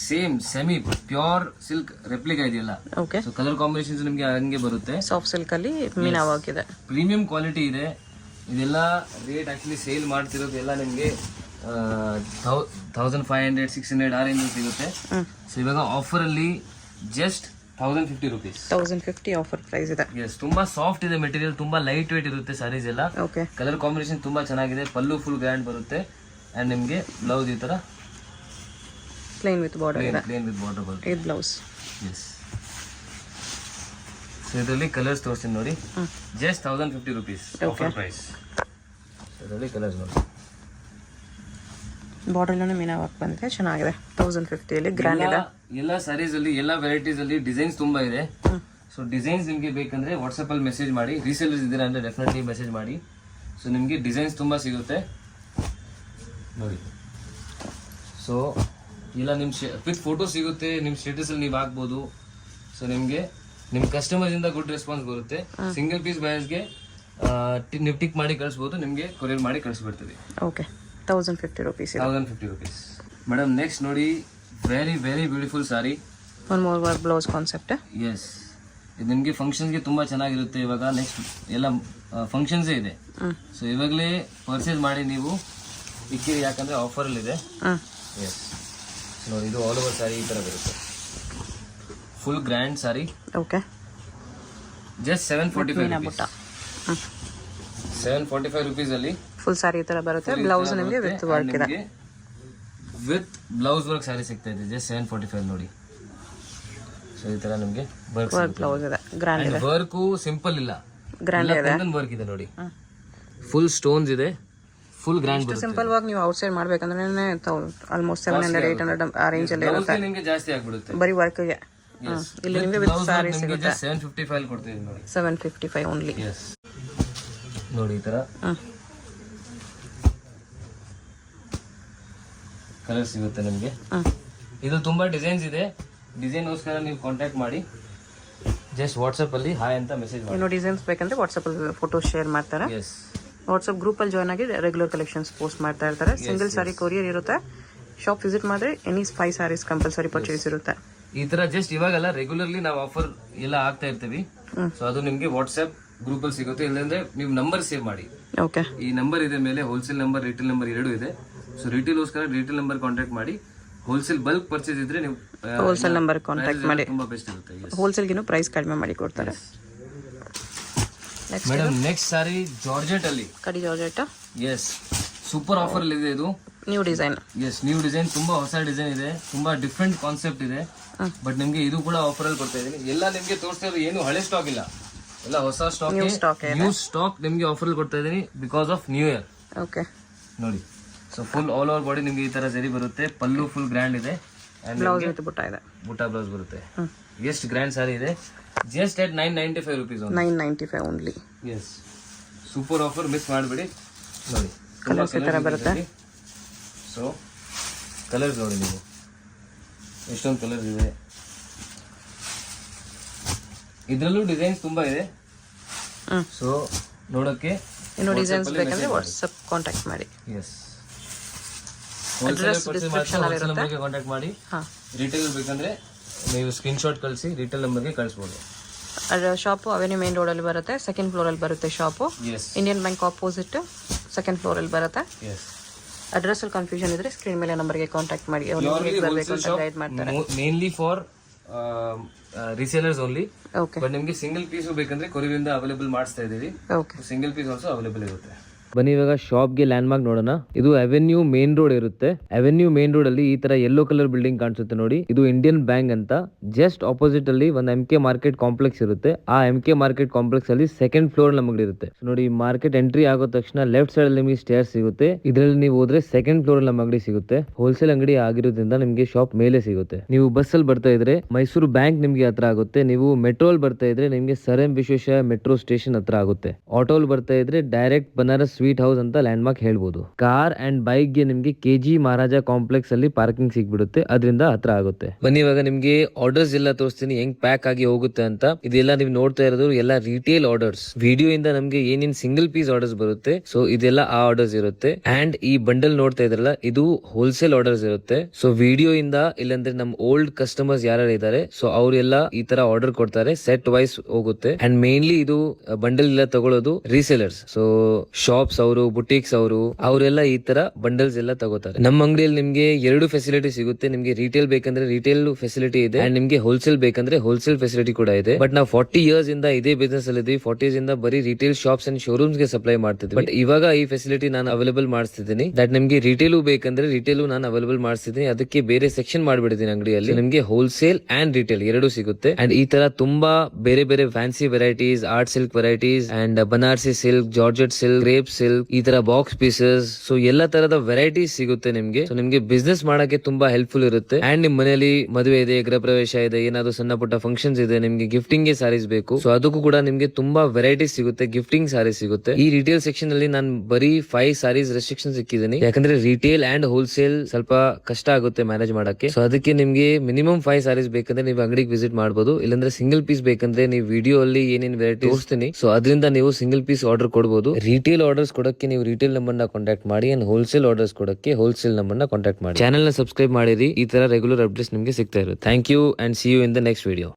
same semi pure silk replica ಇದೆಯಲ್ಲ. ಓಕೆ. ಸೊ ಕಲರ್ ಕಾಂಬಿನೇಷನ್ಸ್ ನಿಮಗೆ ಹಂಗೆ ಬರುತ್ತೆ. ಸಾಫ್ಟ್ ಸಿಲ್ಕ್ ಅಲ್ಲಿ ಮೀನಾ ವರ್ಕ್ ಇದೆ. ಪ್ರೀಮಿಯಂ ಕ್ವಾಲಿಟಿ ಇದೆ. ಇದೆಲ್ಲ ರೇಟ್ ಆಕ್ಚುಲಿ ಸೇಲ್ ಮಾಡ್ತಿರೋದು ಎಲ್ಲ ನಿಮಗೆ 1500 600 ಆ ರೇಂಜ್ ಸಿಗುತ್ತೆ. ಸೊ ಇವಾಗ ಆಫರ್ ಅಲ್ಲಿ ಜಸ್ಟ್ 1050 ರುಪೀಸ್. 1050 ಆಫರ್ ಪ್ರೈಸ್ ಇದೆ. ಎಸ್ ತುಂಬಾ ಸಾಫ್ಟ್ ಇದೆ ಮೆಟೀರಿಯಲ್, ತುಂಬಾ ಲೈಟ್ ವೇಟ್ ಇರುತ್ತೆ ಸಾರೀಸ್ ಎಲ್ಲ. ಓಕೆ. ಕಲರ್ ಕಾಂಬಿನೇಷನ್ ತುಂಬಾ ಚೆನ್ನಾಗಿದೆ. ಪಲ್ಲು ಫುಲ್ ಗ್ರ್ಯಾಂಡ್ ಬರುತ್ತೆ ಅಂಡ್ ನಿಮಗೆ ಬ್ಲೌಸ್ ಈ ತರ ಪ್ಲೇನ್ ವಿತ್ ಬಾರ್ಡರ್ ಇದೆ. ಪ್ಲೇನ್ ವಿತ್ ಬಾರ್ಡರ್ ಬರುತ್ತೆ. ಇದು ಬ್ಲೌಸ್. ಎಸ್. ಸೊ ಇದರಲ್ಲಿ ಕಲರ್ಸ್ ತೋರಿಸ್ತೀನಿ ನೋಡಿ. Just 1050 rupees offer price. ಇದರಲ್ಲಿ ಕಲರ್ಸ್ ನೋಡಿ. ಬಾರ್ಡರ್ ಅಲ್ಲೂ ಮೀನಾ ವರ್ಕ್ ಬಂದಿದೆ, ಚೆನ್ನಾಗಿದೆ. 1050 ಅಲ್ಲಿ ಗ್ರ್ಯಾಂಡ್ ಇದೆ. ಎಲ್ಲ ಸಾರೀಸ್ ಅಲ್ಲಿ ಎಲ್ಲ ವೆರೈಟೀಸ್ ಅಲ್ಲಿ ಡಿಸೈನ್ಸ್ ತುಂಬಾ ಇದೆ. ಸೊ ಡಿಸೈನ್ಸ್ ನಿಮಗೆ ಬೇಕಂದ್ರೆ ವಾಟ್ಸಪ್ ಅಲ್ಲಿ ಮೆಸೇಜ್ ಮಾಡಿ. ರೀಸೇಲರ್ಸ್ ಇದ್ದೀರಾ ಅಂದ್ರೆ ಡೆಫಿನೆಟ್ಲಿ ಮೆಸೇಜ್ ಮಾಡಿ. ಸೊ ನಿಮಗೆ ಡಿಸೈನ್ಸ್ ತುಂಬಾ ಸಿಗುತ್ತೆ ನೋಡಿ. ಸೊ ಇಲ್ಲ ನಿಮ್ಮ ವಿತ್ ಫೋಟೋ ಸಿಗುತ್ತೆ, ನಿಮ್ಮ ಸ್ಟೇಟಸ್ ಅಲ್ಲಿ ನೀವು ಹಾಕ್ಬೋದು. ಸೊ ನಿಮಗೆ ನಿಮ್ ಕಸ್ಟಮರ್ ಇಂದ ಗುಡ್ ರೆಸ್ಪಾನ್ಸ್ ಬರುತ್ತೆ. ಸಿಂಗಲ್ ಪೀಸ್ ಬಯರ್ಸ್ಗೆ ನೀವು ಟಿಕ್ ಮಾಡಿ ಕಳಿಸ್ಬೋದು, ನಿಮಗೆ ಕೊರಿಯರ್ ಮಾಡಿ ಕಳಿಸ್ಬಿಡ್ತೀವಿ. ಓಕೆ, 1050 rupees ಇದೆ. 1050 rupees. ಮೇಡಮ್ ನೆಕ್ಸ್ಟ್ ನೋಡಿ, very very beautiful sari. One more work blouse concept. Yes, ಇದು ನಿಮಗೆ ಫಂಕ್ಷನ್ಸ್ಗೆ ತುಂಬ ಚೆನ್ನಾಗಿರುತ್ತೆ. ಇವಾಗ ನೆಕ್ಸ್ಟ್ ಎಲ್ಲ ಫಂಕ್ಷನ್ಸೇ ಇದೆ. ಸೊ ಇವಾಗಲೇ ಪರ್ಚೇಸ್ ಮಾಡಿ ನೀವು ಇಕ್ಕಿರಿ, ಯಾಕಂದರೆ ಆಫರಲ್ಲಿದೆ. ಎಸ್ ನೋಡಿ, ಇದು ಆಲ್ ಓವರ್ ಸಾರಿ ಈ ಥರ ಬರುತ್ತೆ, ಫುಲ್ ಗ್ರ್ಯಾಂಡ್ ಸಾರಿ. ಓಕೆ, ಜಸ್ಟ್ 745 745 rupees-ಅಲ್ಲಿ ಫುಲ್ ಸಾರಿ ಈ ಥರ ಬರುತ್ತೆ. ಬ್ಲೌಸ್ ನಿಮಗೆ ವಿತ್ ವರ್ಕ್ ಇದೆ, ವಿತ್ ಬ್ಲೌಸ್ ವರ್ಕ್ ಸಾರಿ ಸಿಗ್ತಾ ಇದೆ. ಜಸ್ಟ್ 745 ನೋಡಿ. ಸೊ ಈ ತರ ನಿಮಗೆ ವರ್ಕ್ ಬ್ಲೌಸ್ ಇದೆ, ಗ್ರ್ಯಾಂಡ್ ಇದೆ. ವರ್ಕು ಸಿಂಪಲ್ ಇಲ್ಲ, ಗ್ರ್ಯಾಂಡ್ ಇದೆ, ವರ್ಕ್ ಇದೆ ನೋಡಿ. ಫುಲ್ ಸ್ಟೋನ್ಸ್ ಇದೆ, ಫುಲ್ ಗ್ರ್ಯಾಂಡ್ ಬರುತ್ತೆ. ಸಿಂಪಲ್ ವಾಗಿ ನೀವು ಔಟ್ಸೈಡ್ ಮಾಡ್ಬೇಕಂದ್ರೆ ಆಲ್ಮೋಸ್ಟ್ 700 800 ಆ ರೇಂಜ್ ಅಲ್ಲಿ ಇರುತ್ತೆ. ನಿಮಗೆ ಜಾಸ್ತಿ ಆಗ್ಬಿಡುತ್ತೆ ಬರೀ ವರ್ಕ್ ಗೆ. ಇಲ್ಲಿ ನಿಮಗೆ ವಿತ್ ಸಾರಿ ಸಿಗುತ್ತೆ. 755 ಕೊಡ್ತೀವಿ ನೋಡಿ. 755 ಓನ್ಲಿ. ಎಸ್ ನೋಡಿ, ಈ ತರ ಕಲರ್ ಸಿಗುತ್ತೆ ನಿಮಗೆ. ಇದು ತುಂಬಾ ಡಿಸೈನ್ಸ್ ಇದೆ. ಡಿಸೈನ್ಗೋಸ್ಕರ ನೀವು ಕಾಂಟ್ಯಾಕ್ಟ್ ಮಾಡಿ, ಜಸ್ಟ್ ವಾಟ್ಸಪ್ ಅಲ್ಲಿ ಹಾಯ್ ಅಂತ ಮೆಸೇಜ್ ಮಾಡಿ. ಏನೋ ಡಿಸೈನ್ಸ್ ಬೇಕಂದ್ರೆ ವಾಟ್ಸಪ್ ಅಲ್ಲಿ ಫೋಟೋ ಶೇರ್ ಮಾಡ್ತಾರೆ. ಎಸ್, ವಾಟ್ಸಪ್ ಗ್ರೂಪ್ ಅಲ್ಲಿ ಜಾಯ್ನ್ ಆಗಿ ರೆಗ್ಯುಲರ್ ಕಲೆಕ್ಷನ್ಸ್ ಪೋಸ್ಟ್ ಮಾಡ್ತಾ ಇರ್ತಾರೆ. ಸಿಂಗಲ್ ಸಾರಿ ಕೊರಿಯರ್ ಇರುತ್ತೆ. ಶಾಪ್ ವಿಸಿಟ್ ಮಾಡಿದ್ರೆ ಎನಿ 5 sarees ಕಂಪಲ್ಸರಿ ಪರ್ಚೇಸ್ ಇರುತ್ತೆ. ಈ ತರ ಜಸ್ಟ್ ಇವಾಗೆಲ್ಲ ರೆಗ್ಯುಲರ್ಲಿ ನಾವು ಆಫರ್ ಎಲ್ಲ ಆಗ್ತಾ ಇರ್ತೀವಿ. ಸೊ ಅದು ನಿಮ್ಗೆ ವಾಟ್ಸ್ಆಪ್ ಗ್ರೂಪ್ ಅಲ್ಲಿ ಸಿಗುತ್ತೆ. ಇಲ್ಲಂದ್ರೆ ನೀವು ನಂಬರ್ ಸೇವ್ ಮಾಡಿ. ಓಕೆ, ಈ ನಂಬರ್ ಇದೆ ಮೇಲೆ, ಹೋಲ್ಸೇಲ್ ನಂಬರ್, ರಿಟೇಲ್ ನಂಬರ್ ಎರಡೂ ಇದೆ. ಸೊ ರಿಟೇಲ್ಗೋಸ್ಕರ ರಿಟೇಲ್ ನಂಬರ್ ಕಾಂಟ್ಯಾಕ್ಟ್ ಮಾಡಿ. ಹೋಲ್ಸೇಲ್ ಬಲ್ಕ್ ಪರ್ಚೇಸ್ ಇದ್ರೆ ನೀವು ಹೋಲ್ಸೇಲ್ ನಂಬರ್ ಕಾಂಟ್ಯಾಕ್ಟ್ ಮಾಡಿ. ತುಂಬಾ ಬೆಸ್ಟ್ ಇರುತ್ತೆ. ಹೋಲ್ಸೇಲ್ಗಿನೂ ಪ್ರೈಸ್ ಕಡಿಮೆ ಮಾಡಿ ಕೊಡ್ತಾರೆ. ಮೇಡಮ್ ನೆಕ್ಸ್ಟ್ ಸಾರಿ ಜಾರ್ಜೆಟ್ ಅಲ್ಲಿ, ಕಡಿ ಜಾರ್ಜೆಟ್. ಎಸ್, ಸೂಪರ್ ಆಫರ್ ಅಲ್ಲಿ ಇದೆ. ಇದು new design. Yes, new design, ತುಂಬಾ ಹೊಸ ಡಿಸೈನ್ ಇದೆ, ತುಂಬಾ ಡಿಫ್ರೆಂಟ್ ಕಾನ್ಸೆಪ್ಟ್ ಇದೆ. ಬಟ್ ನಿಮ್ಗೆ ಇದು ಕೂಡ ಆಫರ್ ಅಲ್ಲಿ ಕೊಡ್ತಾ ಇದೀನಿ. ಎಲ್ಲ ನಿಮ್ಗೆ ತೋರಿಸ್ತಾ ಇರೋದು ಏನು ಹಳೆ ಸ್ಟಾಕ್ ಇಲ್ಲ, ಎಲ್ಲ ಹೊಸ ಸ್ಟಾಕ್, ನ್ಯೂ ಸ್ಟಾಕ್ ನಿಮ್ಗೆ ಆಫರ್ ಅಲ್ಲಿ ಕೊಡ್ತಾ ಇದೀನಿ because of new year. Okay ನೋಡಿ. So full all over body ನಿಮ್ಗೆ ಈ ತರ ಸರಿ ಬರುತ್ತೆ. ಪಲ್ಲು ಫುಲ್ ಗ್ರ್ಯಾಂಡ್ ಇದೆ, ಬ್ಲೌಸ್ ವಿತ್ ಬುಟ್ಟ ಇದೆ. ಬುಟ್ಟ ಬ್ಲೌಸ್ ಬರುತ್ತೆ. ಎಷ್ಟು ಗ್ರ್ಯಾಂಡ್ ಸಾರಿ ಇದೆ. Just at 995 rupees only. 995 only. Yes, super offer, miss ಮಾಡಬೇಡಿ. ನೋಡಿ ಕಲರ್ಸ್ ಈ ತರ ಬರುತ್ತೆ. ಸೊ ಕಲರ್ಸ್ ನೋಡಿ ನೀವು, ಎಷ್ಟೊಂದು ಕಲರ್ಸ್ ಇದೆ. ಇದರಲ್ಲೂ ಡಿಸೈನ್ಸ್ ತುಂಬಾ ಇದೆ. ಸೊ ನೋಡೋಕ್ಕೆ ಇನ್ನೂ ಡಿಸೈನ್ಸ್ ಬೇಕಂದ್ರೆ ವಾಟ್ಸಪ್ ಕಾಂಟ್ಯಾಕ್ಟ್ ಮಾಡಿ. ಎಸ್, ಅಡ್ರೆಸ್ ಡಿಸ್ಕ್ರಿಪ್ಷನ್ ಅಲ್ಲಿ ಇರುತ್ತೆ, ಕಾಂಟ್ಯಾಕ್ಟ್ ಮಾಡಿ. ರಿಟೇಲ್ ಬೇಕಂದ್ರೆ ನೀವು ಸ್ಕ್ರೀನ್ ಶಾಟ್ ಕಳಿಸಿ, ರಿಟೇಲ್ ನಂಬರ್ಗೆ ಕಳಿಸ್ಬೋದು. ಶಾಪು ಅವೆನ್ಯೂ ಮೇನ್ ರೋಡ್ ಅಲ್ಲಿ ಬರುತ್ತೆ. ಸೆಕೆಂಡ್ ಫ್ಲೋರ್ ಅಲ್ಲಿ ಬರುತ್ತೆ shop. Indian bank opposite second floor ಅಲ್ಲಿ ಬರುತ್ತೆ. ಅಡ್ರೆಸ್ ಅಲ್ಲಿ ಕನ್ಫ್ಯೂಷನ್ ಇದ್ರೆ ಸ್ಕ್ರೀನ್ ಮೇಲೆ ನಂಬರ್ಗೆ ಕಾಂಟ್ಯಾಕ್ಟ್ ಮಾಡಿ, ಅವರು ಬರಬೇಕು ಅಂತ ಗೈಡ್ ಮಾಡ್ತಾರೆ. Mainly for resellers only. Okay, but ನಿಮಗೆ ಸಿಂಗಲ್ ಪೀಸ್ ಬೇಕಂದ್ರೆ ಕೊರಿಯರಿಂದ ಅವೈಲೇಬಲ್ ಮಾಡಿಸ್ತಾ ಇದೀವಿ. ಓಕೆ, ಸಿಂಗಲ್ ಪೀಸ್ ಆಲ್ಸೋ ಅವೈಲೇಬಲ್ ಇರುತ್ತೆ. ಬನ್ನಿ ಇವಾಗ ಶಾಪ್ಗೆ ಲ್ಯಾಂಡ್ ಮಾರ್ಕ್ ನೋಡೋಣ. ಇದು ಅವೆನ್ಯೂ ಮೇನ್ ರೋಡ್ ಇರುತ್ತೆ. ಅವೆನ್ಯೂ ಮೇನ್ ರೋಡ್ ಅಲ್ಲಿ ಈ ತರ ಯೆಲ್ಲೋ ಕಲರ್ ಬಿಲ್ಡಿಂಗ್ ಕಾಣಿಸುತ್ತೆ ನೋಡಿ. ಇದು ಇಂಡಿಯನ್ ಬ್ಯಾಂಕ್ ಅಂತ. ಜಸ್ಟ್ ಆಪೋಸಿಟ್ ಅಲ್ಲಿ ಒಂದು MK ಮಾರ್ಕೆಟ್ ಕಾಂಪ್ಲೆಕ್ಸ್ ಇರುತ್ತೆ. ಆ MK ಮಾರ್ಕೆಟ್ ಕಾಂಪ್ಲೆಕ್ಸ್ ಅಲ್ಲಿ ಸೆಕೆಂಡ್ ಫ್ಲೋರ್ ನಮಗೆ ಇರುತ್ತೆ. ನೋಡಿ, ಮಾರ್ಕೆಟ್ ಎಂಟ್ರಿ ಆಗೋ ತಕ್ಷಣ ಲೆಫ್ಟ್ ಸೈಡ್ ಅಲ್ಲಿ ನಿಮಗೆ ಸ್ಟೇರ್ ಸಿಗುತ್ತೆ. ಇದರಲ್ಲಿ ನೀವು ಹೋದ್ರೆ ಸೆಕೆಂಡ್ ಫ್ಲೋರ್ ಅಲ್ಲಿ ನಮ್ಮ ಅಂಗಡಿ ಸಿಗುತ್ತೆ. ಹೋಲ್ಸೇಲ್ ಅಂಗಡಿ ಆಗಿರೋದ್ರಿಂದ ನಿಮಗೆ ಶಾಪ್ ಮೇಲೆ ಸಿಗುತ್ತೆ. ನೀವು ಬಸ್ ಅಲ್ಲಿ ಬರ್ತಾ ಇದ್ರೆ ಮೈಸೂರು ಬ್ಯಾಂಕ್ ನಿಮ್ಗೆ ಹತ್ರ ಆಗುತ್ತೆ. ನೀವು ಮೆಟ್ರೋ ಅಲ್ಲಿ ಬರ್ತಾ ಇದ್ರೆ ನಿಮ್ಗೆ sir M Visvesvaraya metro station ಹತ್ರ ಆಗುತ್ತೆ. ಆಟೋ ಅಲ್ಲಿ ಬರ್ತಾ ಇದ್ರೆ ಡೈರೆಕ್ಟ್ ಬನಾರಸ್ ಸ್ವೀಟ್ ಹೌಸ್ ಅಂತ ಲ್ಯಾಂಡ್ ಮಾರ್ಕ್ ಹೇಳ್ಬೋದು. ಕಾರ್ ಅಂಡ್ ಬೈಕ್ ಗೆ ನಿಮ್ಗೆ KG ಮಹಾರಾಜ ಕಾಂಪ್ಲೆಕ್ಸ್ ಅಲ್ಲಿ ಪಾರ್ಕಿಂಗ್ ಸಿಗ್ಬಿಡುತ್ತೆ, ಅದರಿಂದ ಹತ್ರ ಆಗುತ್ತೆ. ಬನ್ನಿ ಇವಾಗ ನಿಮ್ಗೆ ಆರ್ಡರ್ಸ್ ಎಲ್ಲ ತೋರಿಸ್ತೀನಿ, ಹೆಂಗ್ ಪ್ಯಾಕ್ ಆಗಿ ಹೋಗುತ್ತೆ ಅಂತ. ಇದೆಲ್ಲ ನೀವು ನೋಡ್ತಾ ಇರೋದು ಎಲ್ಲ ರಿಟೇಲ್ ಆರ್ಡರ್ಸ್. ವಿಡಿಯೋ ಇಂದ ನಮ್ಗೆ ಏನೇನ್ ಸಿಂಗಲ್ ಪೀಸ್ ಆರ್ಡರ್ಸ್ ಬರುತ್ತೆ, ಸೊ ಇದೆಲ್ಲ ಆ ಆರ್ಡರ್ಸ್ ಇರುತ್ತೆ. ಅಂಡ್ ಈ ಬಂಡಲ್ ನೋಡ್ತಾ ಇದ್ರಲ್ಲ, ಇದು ಹೋಲ್ಸೇಲ್ ಆರ್ಡರ್ಸ್ ಇರುತ್ತೆ. ಸೊ ವಿಡಿಯೋ ಇಂದ, ಇಲ್ಲಾಂದ್ರೆ ನಮ್ ಓಲ್ಡ್ ಕಸ್ಟಮರ್ಸ್ ಯಾರು ಇದಾರೆ, ಸೊ ಅವರೆಲ್ಲ ಈ ತರ ಆರ್ಡರ್ ಕೊಡ್ತಾರೆ, ಸೆಟ್ ವೈಸ್ ಹೋಗುತ್ತೆ. ಅಂಡ್ ಮೇನ್ಲಿ ಇದು ಬಂಡಲ್ ಎಲ್ಲ ತಗೊಳ್ಳೋದು ರೀಸೇಲರ್ಸ್. ಸೊ ಶಾಪ್ಸ್ ಅವರು, ಬುಟಿಕ್ಸ್ ಅವರೆಲ್ಲ ಈ ತರ ಬಂಡಲ್ಸ್ ಎಲ್ಲ ತಗೋತಾರೆ. ನಮ್ಮ ಅಂಗಡಿಯಲ್ಲಿ ನಿಮ್ಗೆ ಎರಡು ಫೆಸಿಲಿಟಿ ಸಿಗುತ್ತೆ. ನಿಮ್ಗೆ ರಿಟೇಲ್ ಬೇಕಂದ್ರೆ ರಿಟೇಲ್ ಫೆಸಿಲಿಟಿ ಇದೆ, ಅಂಡ್ ನಿಮ್ಗೆ ಹೋಲ್ಸೇಲ್ ಬೇಕಂದ್ರೆ ಹೋಲ್ಸೇಲ್ ಫೆಸಿಲಿಟಿ ಕೂಡ ಇದೆ. ಬಟ್ ನಾವು 40 years ಇಂದ ಇದೇ ಬಿಸ್ನೆಸ್ ಅಲ್ಲಿ ಇದೀವಿ. 40 years ಇಂದ ಬರೀ ರಿಟೇಲ್ ಶಾಪ್ಸ್ ಅಂಡ್ ಶೋರೂಮ್ಸ್ ಗೆ ಸಪ್ಲೈ ಮಾಡ್ತಿದ್ವಿ. ಬಟ್ ಇವಾಗ ಈ ಫೆಸಿಲಿಟಿ ನಾನು ಅವೈಲೇಬಲ್ ಮಾಡಿಸ್ತಿದ್ದೀನಿ. ದಟ್ ನಿಮ್ಗೆ ರಿಟೇಲು ಬೇಕಂದ್ರೆ ರಿಟೇಲು ನಾನು ಅವೈಲೇಬಲ್ ಮಾಡಿಸ್ತಿದ್ದೀನಿ. ಅದಕ್ಕೆ ಬೇರೆ ಸೆಕ್ಷನ್ ಮಾಡ್ಬಿಡ್ತೀನಿ ಅಂಗಡಿಯಲ್ಲಿ. ನಿಮ್ಗೆ ಹೋಲ್ಸೇಲ್ ಅಂಡ್ ರಿಟೇಲ್ ಎರಡು ಸಿಗುತ್ತೆ. ಅಂಡ್ ಈ ತರ ತುಂಬಾ ಬೇರೆ ಬೇರೆ fancy varieties, art silk varieties, and Banarasi silk, georgette silk, crepe silk, ಈ ತರ ಬಾಕ್ಸ್ ಪೀಸಸ್, ಸೊ ಎಲ್ಲ ತರದ ವೆರೈಟೀಸ್ ಸಿಗುತ್ತೆ ನಿಮ್ಗೆ. ಸೊ ನಿಮ್ಗೆ ಬಿಸ್ನೆಸ್ ಮಾಡಕ್ಕೆ ತುಂಬಾ ಹೆಲ್ಪ್ಫುಲ್ ಇರುತ್ತೆ. ಅಂಡ್ ನಿಮ್ ಮನೆಯಲ್ಲಿ ಮದುವೆ ಇದೆ, ಗೃಹ ಪ್ರವೇಶ ಇದೆ, ಏನಾದ್ರು ಸಣ್ಣ ಪುಟ್ಟ ಫಂಕ್ಷನ್ಸ್ ಇದೆ, ನಿಮ್ಗೆ ಗಿಫ್ಟಿಂಗ್ ಗೆ ಸಾರೀಸ್ ಬೇಕು, ಸೊ ಅದಕ್ಕೂ ಕೂಡ ನಿಮ್ಗೆ ತುಂಬಾ ವೆರೈಟೀಸ್ ಸಿಗುತ್ತೆ, ಗಿಫ್ಟಿಂಗ್ ಸಾರೀಸ್ ಸಿಗುತ್ತೆ. ಈ ರಿಟೇಲ್ ಸೆಕ್ಷನ್ ಅಲ್ಲಿ ನಾನು ಬರೀ 5 ಸಾರೀಸ್ ರೆಸ್ಟ್ರಿಕ್ಷನ್ ಸಿಕ್ಕಿದ್ದೀನಿ, ಯಾಕಂದ್ರೆ ರಿಟೇಲ್ ಅಂಡ್ ಹೋಲ್ಸೇಲ್ ಸ್ವಲ್ಪ ಕಷ್ಟ ಆಗುತ್ತೆ ಮ್ಯಾನೇಜ್ ಮಾಡಕ್ಕೆ. ಸೊ ಅದಕ್ಕೆ ನಿಮ್ಗೆ ಮಿನಿಮಮ್ 5 ಸಾರೀಸ್ ಬೇಕಂದ್ರೆ ನೀವು ಅಂಗಡಿಗೆ ವಿಸಿಟ್ ಮಾಡಬಹುದು. ಇಲ್ಲಾಂದ್ರೆ ಸಿಂಗಲ್ ಪೀಸ್ ಬೇಕಂದ್ರೆ ನೀವು ವಿಡಿಯೋ ಅಲ್ಲಿ ಏನೇನ್ ವೆರೈಟಿ ತೋರಿಸ್ತೀನಿ, ಸೊ ಅದರಿಂದ ನೀವು ಸಿಂಗಲ್ ಪೀಸ್ ಆರ್ಡರ್ ಕೊಡಬಹುದು. ರಿಟೇಲ್ ಆರ್ಡರ್ಸ್ ಕೊಡಕ್ಕೆ ನೀವು ರಿಟೇಲ್ ನಂಬರ್ ನ ಕಾಂಟ್ಯಾಕ್ಟ್ ಮಾಡಿ, ಅಂಡ್ ಹೋಲ್ಸೇಲ್ ಆರ್ಡರ್ಸ್ ಕೊಡಕ್ಕೆ ಹೋಲ್ಸೇಲ್ ನಂಬರ್ ನ ಕಾಂಟ್ಯಾಕ್ಟ್ ಮಾಡಿ. ಚಾನೆಲ್ ನ ಸಬ್ಸ್ಕ್ರೈಬ್ ಮಾಡಿರಿ, ಈ ತರ ರೆಗ್ಯುಲರ್ ಅಪ್ಡೇಟ್ಸ್ ನಿಮ್ಗೆ ಸಿಗ್ತಾ ಇರುತ್ತೆ. Thank you and see you in the next video.